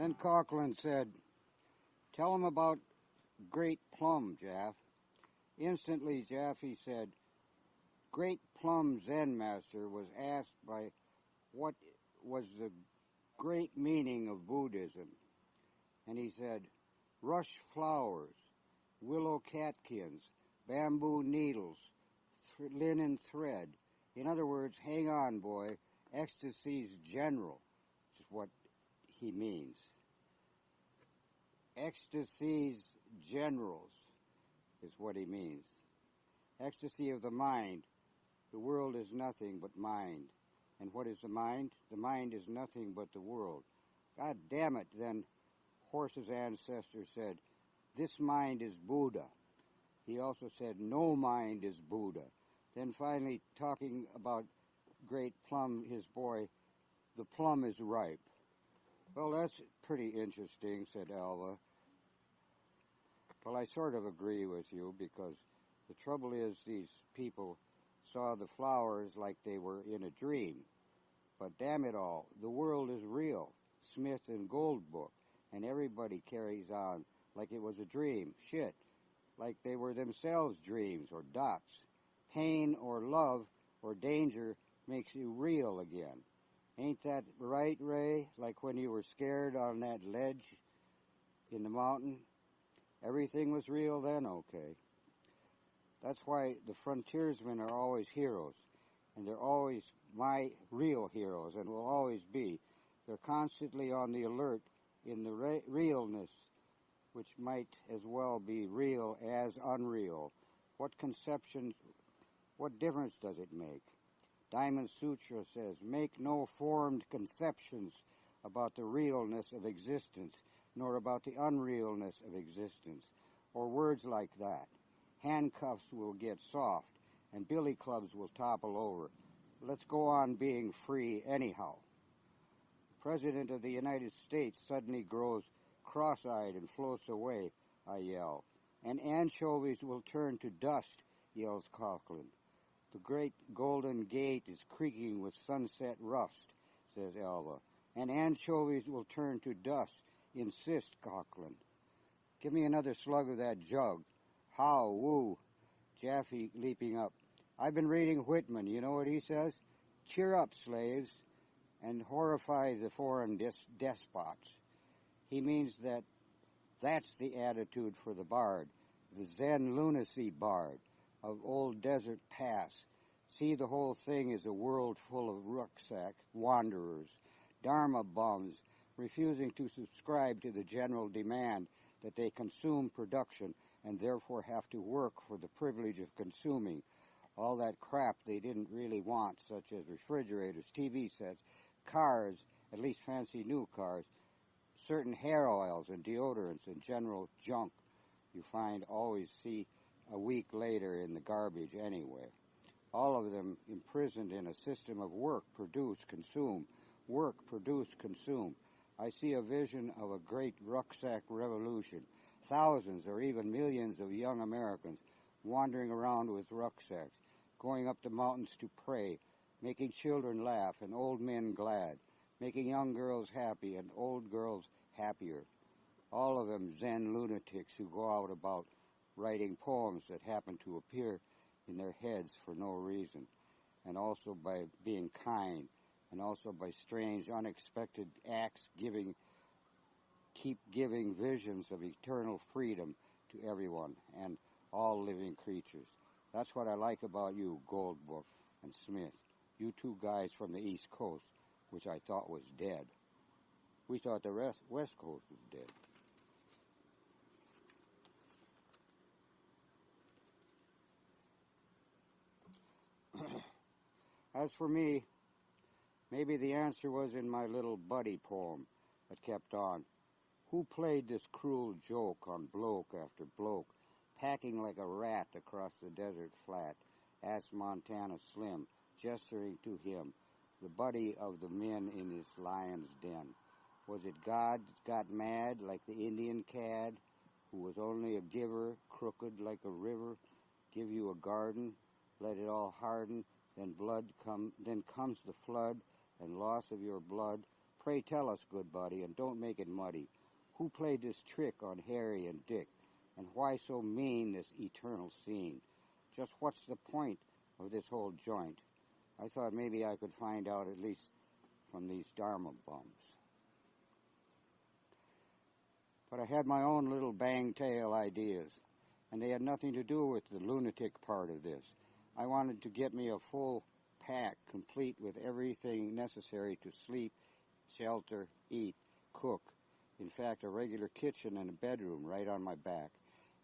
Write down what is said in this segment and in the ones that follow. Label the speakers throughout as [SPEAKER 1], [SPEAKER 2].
[SPEAKER 1] Then Coughlin said, "Tell him about Great Plum, Jaff." Instantly, Jaffe said, "Great Plum Zen Master was asked by what was the great meaning of Buddhism. And he said, rush flowers, willow catkins, bamboo needles, linen thread. In other words, hang on, boy, ecstasy's general," is what he means. Ecstasy's generals is what he means. Ecstasy of the mind. The world is nothing but mind. And what is the mind? The mind is nothing but the world. God damn it, then Horse's ancestor said, "This mind is Buddha." He also said, "No mind is Buddha." Then finally, talking about Great Plum, his boy, "The plum is ripe." "Well, that's pretty interesting," said Alva. "Well, I sort of agree with you, because the trouble is these people saw the flowers like they were in a dream. But damn it all, the world is real, Smith and Goldbook, and everybody carries on like it was a dream. Shit, like they were themselves dreams or dots. Pain or love or danger makes you real again. Ain't that right, Ray? Like when you were scared on that ledge in the mountain? Everything was real then? Okay. That's why the frontiersmen are always heroes, and they're always my real heroes and will always be. They're constantly on the alert in the realness, which might as well be real as unreal. What conceptions, what difference does it make? Diamond Sutra says, make no formed conceptions about the realness of existence, nor about the unrealness of existence, or words like that. Handcuffs will get soft, and billy clubs will topple over. Let's go on being free anyhow. The President of the United States suddenly grows cross-eyed and floats away, I yell. And anchovies will turn to dust, yells Coughlin. The great golden gate is creaking with sunset rust, says Alva. And anchovies will turn to dust, insists Coughlin. Give me another slug of that jug. How, woo. Jaffe leaping up. I've been reading Whitman. You know what he says? Cheer up, slaves, and horrify the foreign despots. He means that that's the attitude for the bard, the Zen lunacy bard of old desert pass. See the whole thing is a world full of rucksack wanderers, dharma bums, refusing to subscribe to the general demand that they consume production and therefore have to work for the privilege of consuming all that crap they didn't really want, such as refrigerators, TV sets, cars, at least fancy new cars, certain hair oils and deodorants and general junk you always see a week later in the garbage anywhere. All of them imprisoned in a system of work, produce, consume. Work, produce, consume. I see a vision of a great rucksack revolution. Thousands or even millions of young Americans wandering around with rucksacks, going up the mountains to pray, making children laugh and old men glad, making young girls happy and old girls happier. All of them Zen lunatics who go out about writing poems that happen to appear in their heads for no reason, and also by being kind, and also by strange, unexpected acts keep giving visions of eternal freedom to everyone and all living creatures. That's what I like about you, Goldbook and Smith, you two guys from the East Coast, which I thought was dead. We thought the West Coast was dead. As for me, maybe the answer was in my little buddy poem that kept on. Who played this cruel joke on bloke after bloke, packing like a rat across the desert flat? Asked Montana Slim, gesturing to him, the buddy of the men in his lion's den. Was it God that got mad like the Indian cad, who was only a giver, crooked like a river, give you a garden, let it all harden, then comes the flood, and loss of your blood, Pray tell us, good buddy, and don't make it muddy. Who played this trick on Harry and Dick? And why so mean this eternal scene? Just what's the point of this whole joint? I thought maybe I could find out at least from these Dharma bums. But I had my own little bang-tail ideas, and they had nothing to do with the lunatic part of this. I wanted to get me a full pack, complete with everything necessary to sleep, shelter, eat, cook. In fact, a regular kitchen and a bedroom right on my back,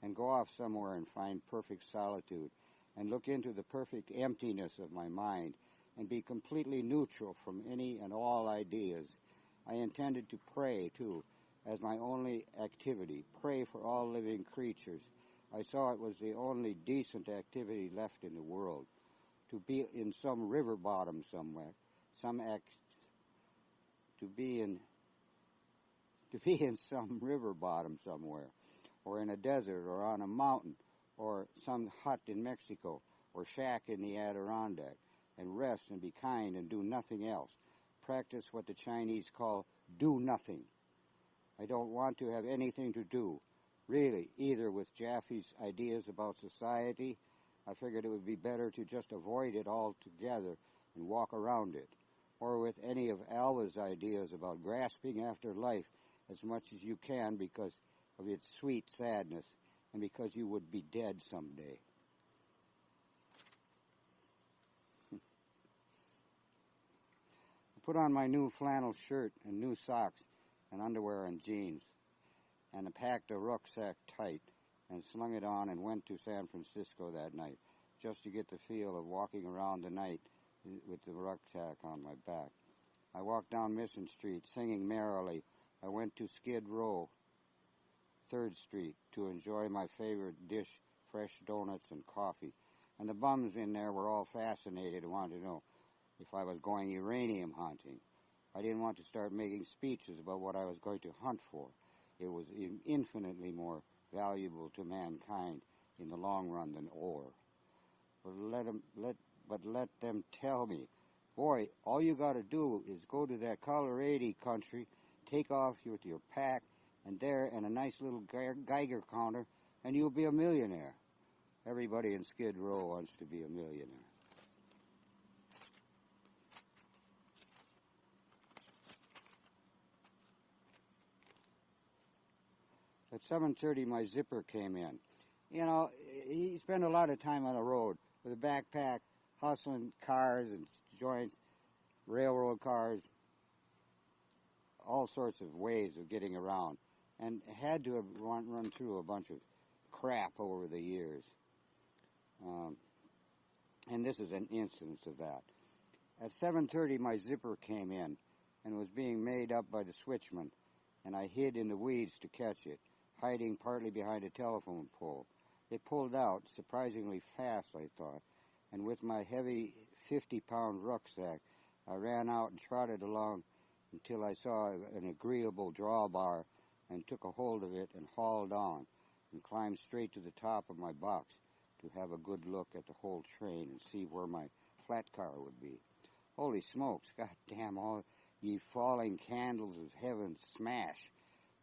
[SPEAKER 1] and go off somewhere and find perfect solitude, and look into the perfect emptiness of my mind, and be completely neutral from any and all ideas. I intended to pray, too, as my only activity, pray for all living creatures. I saw it was the only decent activity left in the world, to be in some river bottom somewhere, to be in some river bottom somewhere, or in a desert, or on a mountain, or some hut in Mexico, or shack in the Adirondack, and rest and be kind and do nothing else. Practice what the Chinese call do nothing. I don't want to have anything to do, really, either with Jaffe's ideas about society. I figured it would be better to just avoid it altogether and walk around it, or with any of Alva's ideas about grasping after life as much as you can because of its sweet sadness and because you would be dead someday. I put on my new flannel shirt and new socks and underwear and jeans, and I packed a rucksack tight and slung it on and went to San Francisco that night, just to get the feel of walking around the night with the rucksack on my back. I walked down Mission Street singing merrily. I went to Skid Row, 3rd Street, to enjoy my favorite dish, fresh donuts and coffee. And the bums in there were all fascinated and wanted to know if I was going uranium hunting. I didn't want to start making speeches about what I was going to hunt for. It was infinitely more valuable to mankind in the long run than ore. But let them tell me, boy, all you got to do is go to that Colorado country, take off with your pack, and there, and a nice little Geiger counter, and you'll be a millionaire. Everybody in Skid Row wants to be a millionaire. At 7:30, my zipper came in. You know, he spent a lot of time on the road with a backpack, hustling cars and joints, railroad cars, all sorts of ways of getting around, and had to have run through a bunch of crap over the years. And this is an instance of that. At 7:30, my zipper came in and was being made up by the switchman, and I hid in the weeds to catch it, hiding partly behind a telephone pole. It pulled out surprisingly fast, I thought, and with my heavy 50-pound rucksack, I ran out and trotted along until I saw an agreeable drawbar and took a hold of it and hauled on and climbed straight to the top of my box to have a good look at the whole train and see where my flat car would be. Holy smokes, goddamn, all ye falling candles of heaven smash.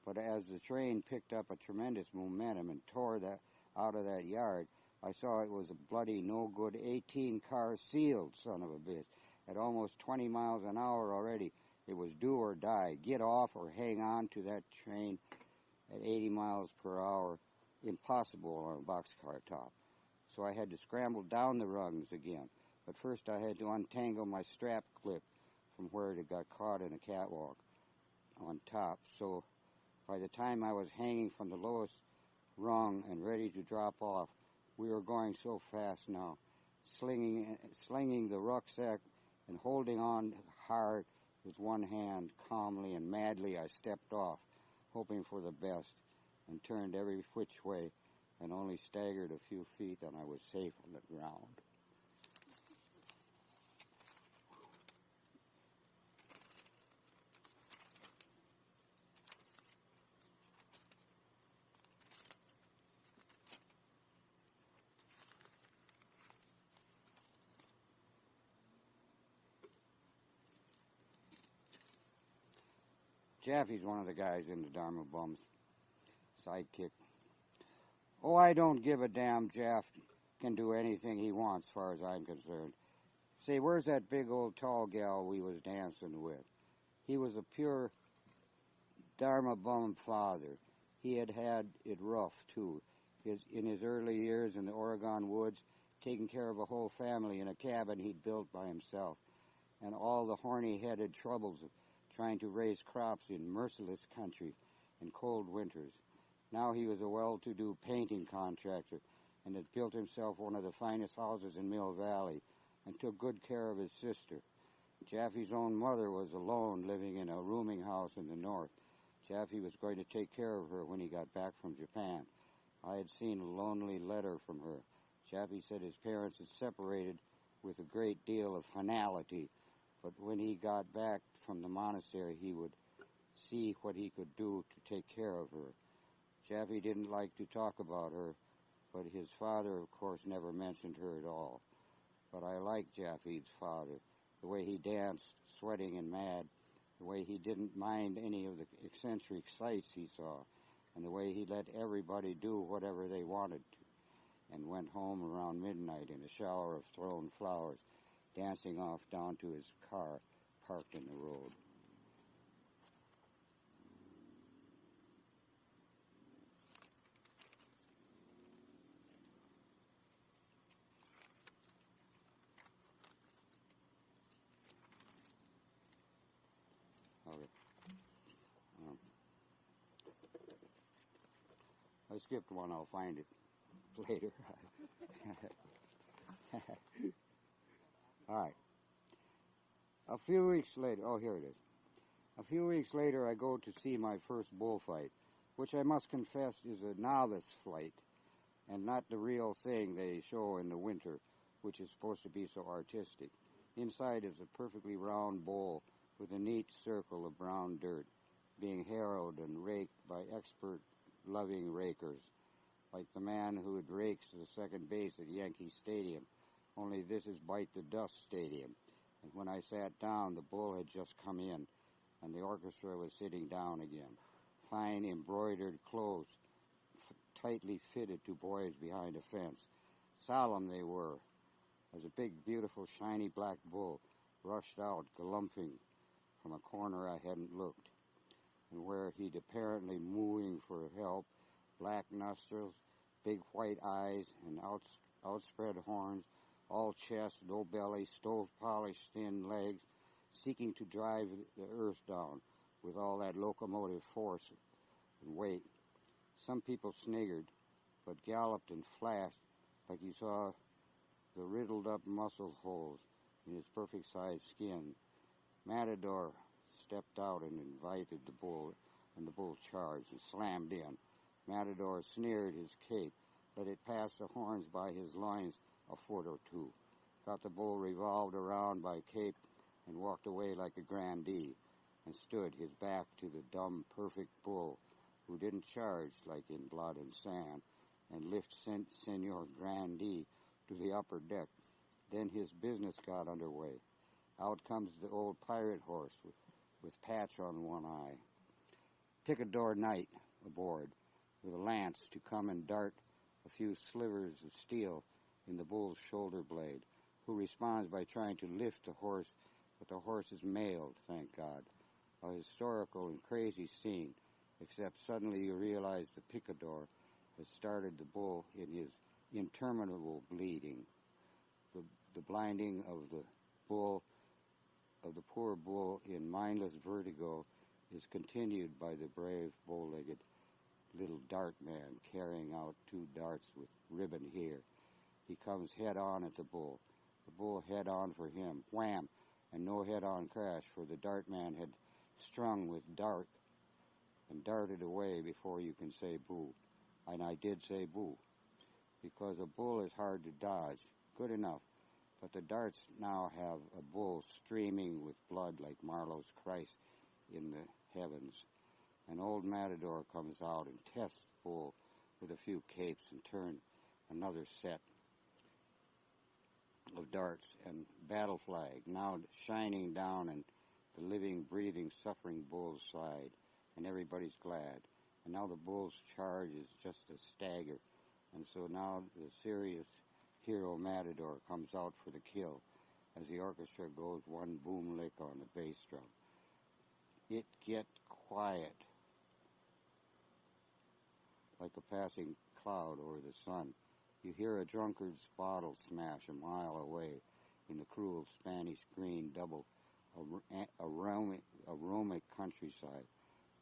[SPEAKER 1] But as the train picked up a tremendous momentum and tore that out of that yard, I saw it was a bloody no-good 18-car sealed son of a bitch. At almost 20 miles an hour already, it was do or die, get off or hang on to that train at 80 miles per hour, impossible on a boxcar top. So I had to scramble down the rungs again. But first I had to untangle my strap clip from where it got caught in a catwalk on top. So by the time I was hanging from the lowest rung and ready to drop off, we were going so fast now, slinging the rucksack and holding on hard with one hand. Calmly and madly I stepped off, hoping for the best, and turned every which way and only staggered a few feet and I was safe on the ground. Jaffe's one of the guys in the Dharma Bums. Sidekick. Oh, I don't give a damn. Jaff can do anything he wants, as far as I'm concerned. Say, where's that big old tall gal we was dancing with? He was a pure Dharma Bum father. He had it rough, too. In his early years in the Oregon woods, taking care of a whole family in a cabin he'd built by himself, and all the horny-headed troubles of trying to raise crops in merciless country in cold winters. Now he was a well-to-do painting contractor and had built himself one of the finest houses in Mill Valley and took good care of his sister. Jaffe's own mother was alone, living in a rooming house in the north. Jaffe was going to take care of her when he got back from Japan. I had seen a lonely letter from her. Jaffe said his parents had separated with a great deal of finality, but when he got back from the monastery, he would see what he could do to take care of her. Jaffe didn't like to talk about her, but his father, of course, never mentioned her at all. But I liked Jaffe's father, the way he danced, sweating and mad, the way he didn't mind any of the eccentric sights he saw, and the way he let everybody do whatever they wanted to, and went home around midnight in a shower of thrown flowers, dancing off down to his car parked in the road. I skipped one. I'll find it later. All right. A few weeks later, here it is. A few weeks later, I go to see my first bullfight, which I must confess is a novice flight and not the real thing they show in the winter, which is supposed to be so artistic. Inside is a perfectly round bowl with a neat circle of brown dirt, being harrowed and raked by expert, loving rakers, like the man who rakes the second base at Yankee Stadium, only this is Bite the Dust Stadium. And when I sat down, the bull had just come in, and the orchestra was sitting down again. Fine embroidered clothes, tightly fitted to boys behind a fence. Solemn they were, as a big, beautiful, shiny black bull rushed out, galumphing from a corner I hadn't looked, and where he'd apparently mooing for help, black nostrils, big white eyes, and outspread horns, all chest, no belly, stove-polished thin legs, seeking to drive the earth down with all that locomotive force and weight. Some people sniggered, but galloped and flashed like you saw the riddled-up muscle holes in his perfect-sized skin. Matador stepped out and invited the bull, and the bull charged and slammed in. Matador sneered his cape, let it pass the horns by his loins a foot or two, got the bull revolved around by cape, and walked away like a grandee, and stood his back to the dumb, perfect bull, who didn't charge like in Blood and Sand, and lift Senor Grandee to the upper deck. Then his business got underway. Out comes the old pirate horse with patch on one eye. Picador Knight aboard, with a lance to come and dart a few slivers of steel in the bull's shoulder blade, who responds by trying to lift the horse, but the horse is mailed, thank God. A historical and crazy scene, except suddenly you realize the picador has started the bull in his interminable bleeding. The blinding of the poor bull in mindless vertigo is continued by the brave bow-legged little dart man carrying out 2 darts with ribbon here. He comes head-on at the bull head-on for him, wham, and no head-on crash, for the dart man had strung with dart and darted away before you can say boo. And I did say boo, because a bull is hard to dodge, good enough, but the darts now have a bull streaming with blood like Marlowe's Christ in the heavens. An old matador comes out and tests the bull with a few capes and turns another set of darts and battle flag now shining down and the living, breathing, suffering bull's side, and everybody's glad. And now the bull's charge is just a stagger, and so now the serious hero matador comes out for the kill as the orchestra goes one boom lick on the bass drum. It get quiet, like a passing cloud over the sun. You hear a drunkard's bottle smash a mile away in the cruel Spanish green double aromatic countryside.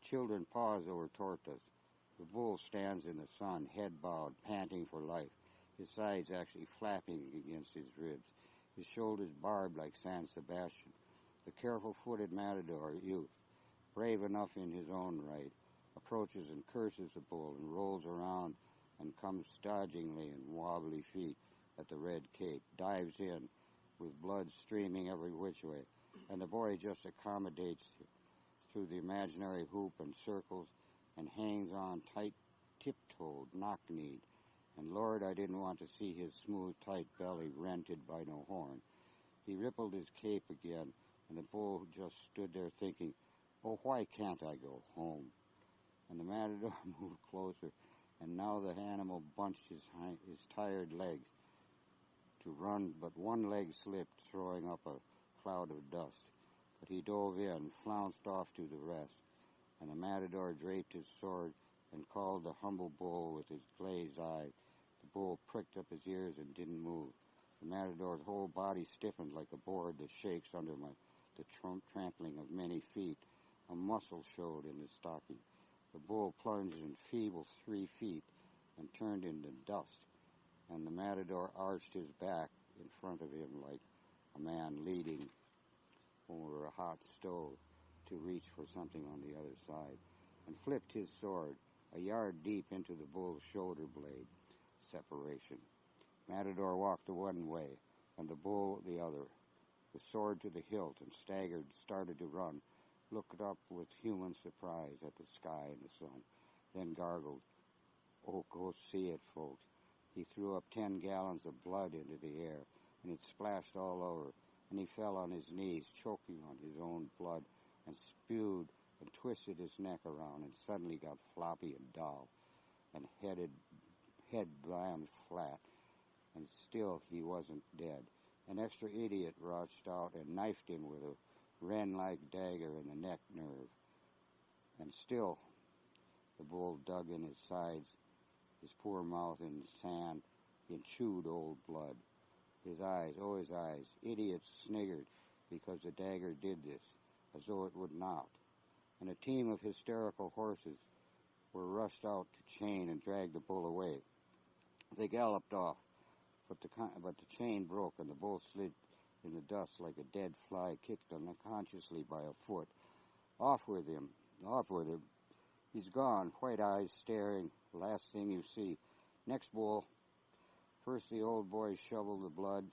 [SPEAKER 1] Children pause over tortas. The bull stands in the sun, head bowed, panting for life, his sides actually flapping against his ribs, his shoulders barbed like San Sebastian. The careful-footed matador youth, brave enough in his own right, approaches and curses the bull and rolls around and comes stodgingly and wobbly feet at the red cape, dives in with blood streaming every which way, and the boy just accommodates through the imaginary hoop and circles and hangs on tight, tiptoed, knock-kneed. And Lord, I didn't want to see his smooth, tight belly rented by no horn. He rippled his cape again, and the bull just stood there thinking, oh, why can't I go home? And the matador moved closer, and now the animal bunched his tired legs to run, but one leg slipped, throwing up a cloud of dust. But he dove in, flounced off to the rest, and the matador draped his sword and called the humble bull with his glazed eye. The bull pricked up his ears and didn't move. The matador's whole body stiffened like a board that shakes under the trampling of many feet. A muscle showed in his stocking. The bull plunged in feeble 3 feet and turned into dust, and the matador arched his back in front of him like a man leading over a hot stove to reach for something on the other side, and flipped his sword a yard deep into the bull's shoulder blade. Separation. Matador walked the one way, and the bull the other, the sword to the hilt, and started to run, looked up with human surprise at the sky and the sun, then gargled, oh, go see it, folks. He threw up 10 gallons of blood into the air, and it splashed all over, and he fell on his knees, choking on his own blood, and spewed and twisted his neck around, and suddenly got floppy and dull, and head blammed flat, and still he wasn't dead. An extra idiot rushed out and knifed him with a wren-like dagger in the neck nerve, and still the bull dug in his sides, his poor mouth in sand, in chewed old blood. His eyes, oh, his eyes, idiots sniggered because the dagger did this, as though it would not. And a team of hysterical horses were rushed out to chain and drag the bull away. They galloped off, but the chain broke, and the bull slid in the dust like a dead fly kicked unconsciously by a foot. Off with him, off with him. He's gone, white eyes staring, last thing you see. Next bull. First the old boys shovel the blood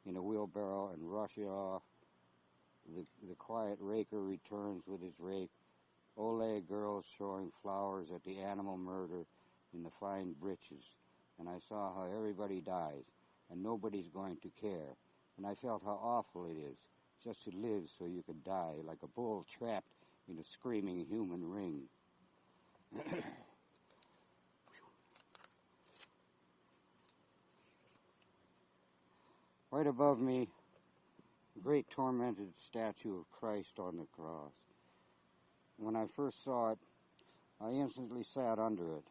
[SPEAKER 1] in a wheelbarrow and rush it off. The quiet raker returns with his rake. Ole girls throwing flowers at the animal murder in the fine breeches. And I saw how everybody dies, and nobody's going to care. And I felt how awful it is just to live so you could die like a bull trapped in a screaming human ring. Right above me, a great tormented statue of Christ on the cross. When I first saw it, I instantly sat under it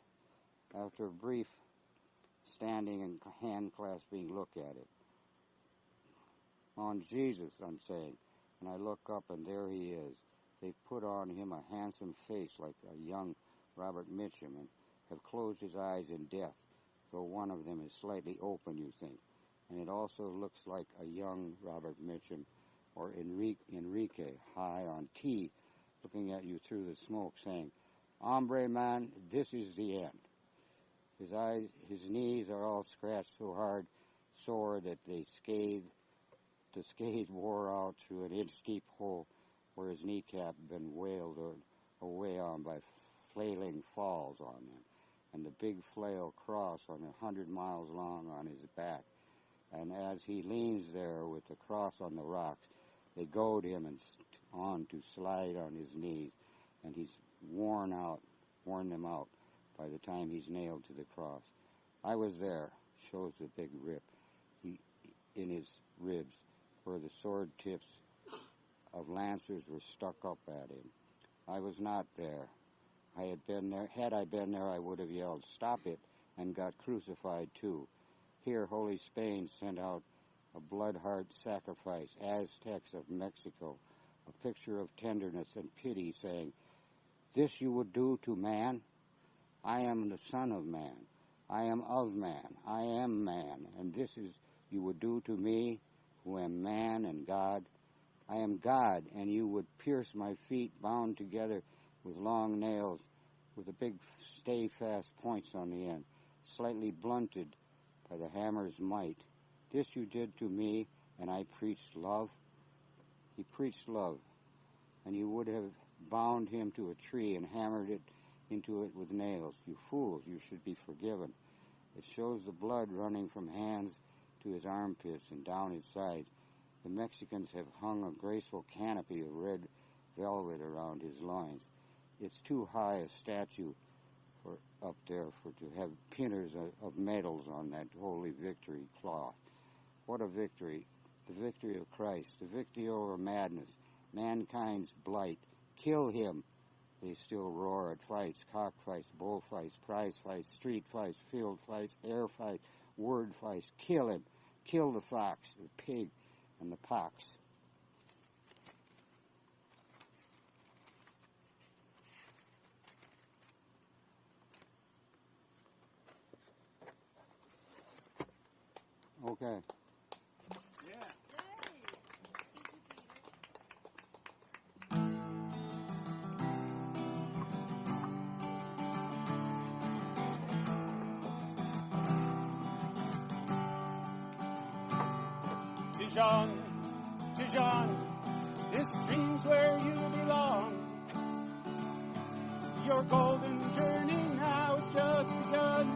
[SPEAKER 1] after a brief standing and hand-clasping look at it. On Jesus, I'm saying, and I look up and there he is. They've put on him a handsome face like a young Robert Mitchum and have closed his eyes in death, though one of them is slightly open, you think. And it also looks like a young Robert Mitchum or Enrique, high on tea, looking at you through the smoke, saying, "Hombre, man, this is the end." His knees are all scratched so hard, sore that the scathe wore out through an inch-deep hole where his kneecap had been wailed away on by flailing falls on him, and the big flail cross on 100 miles long on his back. And as he leans there with the cross on the rocks, they goad him on to slide on his knees, and he's worn them out by the time he's nailed to the cross. I was there, shows the big rip in his ribs where the sword tips of lancers were stuck up at him. I was not there. Had I been there, I would have yelled, "Stop it," and got crucified too. Here, Holy Spain sent out a blood-heart sacrifice, Aztecs of Mexico, a picture of tenderness and pity, saying, "This you would do to man? I am the Son of Man. I am of man. I am man. And this is you would do to me, who am man and God. I am God, and you would pierce my feet bound together with long nails, with the big stay-fast points on the end, slightly blunted by the hammer's might. This you did to me, and I preached love." He preached love, and you would have bound him to a tree and hammered it into it with nails. You fools, you should be forgiven. It shows the blood running from hands to his armpits and down his sides. The Mexicans have hung a graceful canopy of red velvet around his loins. It's too high a statue up there to have pinners of medals on that holy victory cloth. What a victory! The victory of Christ, the victory over madness, mankind's blight. Kill him! They still roar at fights, cockfights, bullfights, prize fights, street fights, field fights, air fights, word fights. Kill him! Kill the fox, the pig, and the pox. Okay.
[SPEAKER 2] Yeah. Tijan, this dream's where you belong. Your golden journey now has just begun.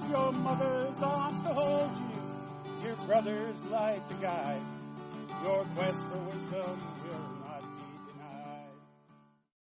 [SPEAKER 2] Your mother's arms to hold you, your brother's light to guide. Your quest for wisdom